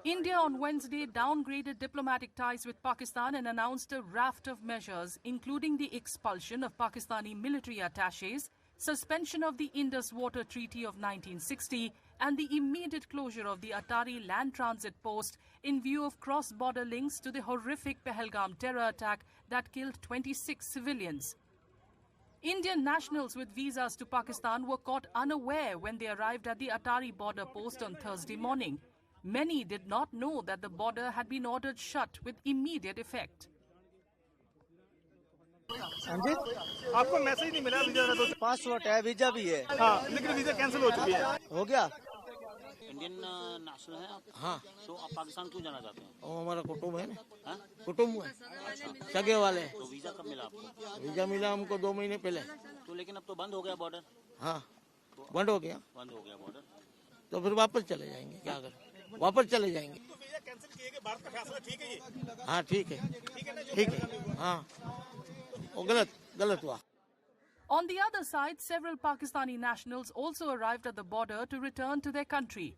India on Wednesday downgraded diplomatic ties with Pakistan and announced a raft of measures, including the expulsion of Pakistani military attachés, suspension of the Indus Water Treaty of 1960, and the immediate closure of the Atari land transit post in view of cross-border links to the horrific Pahalgam terror attack that killed 26 civilians. Indian nationals with visas to Pakistan were caught unaware when they arrived at the Atari border post on Thursday morning. Many did not know that the border had been ordered shut with immediate effect. आपको message नहीं मिला visa का? Passport है, visa भी है। हाँ, लेकिन visa cancel हो चुकी है। हो गया। इंडियन नेशनल है आप? हाँ। तो आप पाकिस्तान क्यों जाना चाहते हैं? वो हमारा कुटुंब है ना। हाँ? कुटुंब है, सगे वाले। तो वीजा कब मिला आपको? वीजा मिला हमको 2 महीने पहले। तो लेकिन अब तो बंद हो गया बॉर्डर। हाँ, बंद हो गया। बंद हो गया बॉर्डर। तो फिर वापस चले जाएंगे, क्या करें? वापस चले जाएंगे। तो वीजा कैंसिल किए गए, भारत का फैसला ठीक है ये? हाँ ठीक है, ठीक है। हाँ, वो गलत हुआ। On the other side, several Pakistani nationals also arrived at the border to return to their country.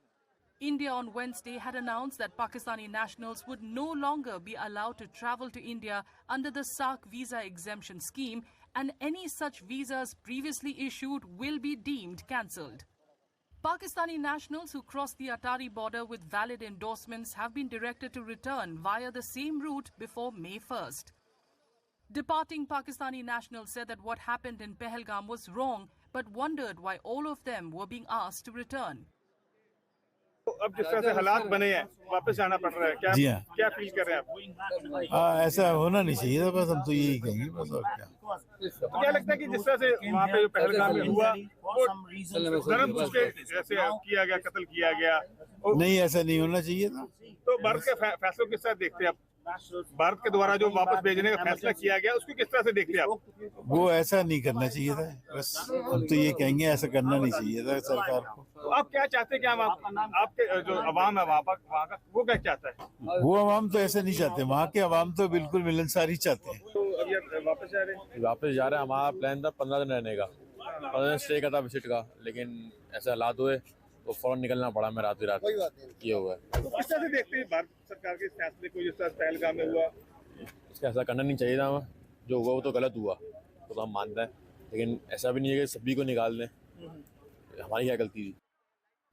India on Wednesday had announced that Pakistani nationals would no longer be allowed to travel to India under the SAARC visa exemption scheme, and any such visas previously issued will be deemed cancelled. Pakistani nationals who crossed the Atari border with valid endorsements have been directed to return via the same route before May 1st. Departing Pakistani nationals said that what happened in Pahalgam was wrong, but wondered why all of them were being asked to return. तो अब जिस तरह से हालात बने हैं, वापस जाना पड़ रहा है, क्या जी हाँ। क्या फील कर रहे हैं आप? ऐसा होना नहीं चाहिए था, बस हम तो यही कहेंगे, बस और क्या। तो क्या लगता है कि जिस तरह से वहाँ पे जो पहलगाम में हुआ, वो धर्म पूछ के जैसे किया गया, कत्ल किया गया, नहीं, ऐसा नहीं होना चाहिए था। तो भारत के फैसलों के साथ देखते हैं आप? भारत के द्वारा जो वापस भेजने का फैसला किया गया, उसको किस तरह से देखते हैं आप? वो ऐसा नहीं करना चाहिए था, बस हम तो ये कहेंगे, ऐसा करना नहीं चाहिए था सरकार को। तो आप क्या चाहते हैं कि हम आपके जो अवाम है वहाँ का, वो क्या चाहता है? वो अवाम तो ऐसा नहीं चाहते, वहाँ के अवाम तो बिल्कुल मिलनसारी चाहते हैं। तो अब ये वापस जा रहे हैं? वापस जा रहे हैं। हमारा प्लान था 15 दिन रहने का, 15 दिन स्टे का था, विजिट का, लेकिन ऐसे हालात हुए तो फौरन निकलना पड़ा। मैं रात ये हुआ है। तो किस तरह से देखते हैं भारत सरकार के फैसले को, जिस तरह पहलगाम में हुआ? इसका ऐसा करना नहीं चाहिए था। जो हुआ वो तो गलत हुआ, तो हम मानते हैं, लेकिन ऐसा भी नहीं है कि सभी को निकाल दें। हमारी क्या गलती थी?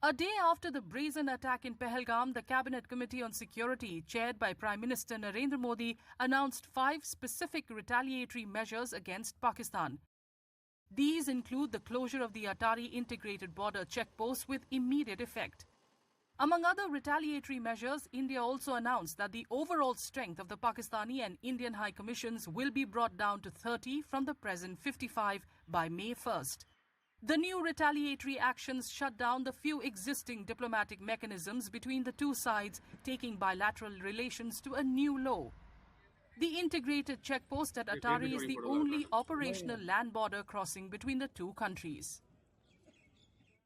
A day after the brazen attack in Pahalgam, the Cabinet Committee on Security, chaired by Prime Minister Narendra Modi, announced 5 specific retaliatory measures against Pakistan. These include the closure of the Atari integrated border checkpost with immediate effect. Among other retaliatory measures, India also announced that the overall strength of the Pakistani and Indian High Commissions will be brought down to 30 from the present 55 by May 1st. The new retaliatory actions shut down the few existing diplomatic mechanisms between the two sides, taking bilateral relations to a new low. The integrated checkpost at Atari is the only operational land border crossing between the two countries.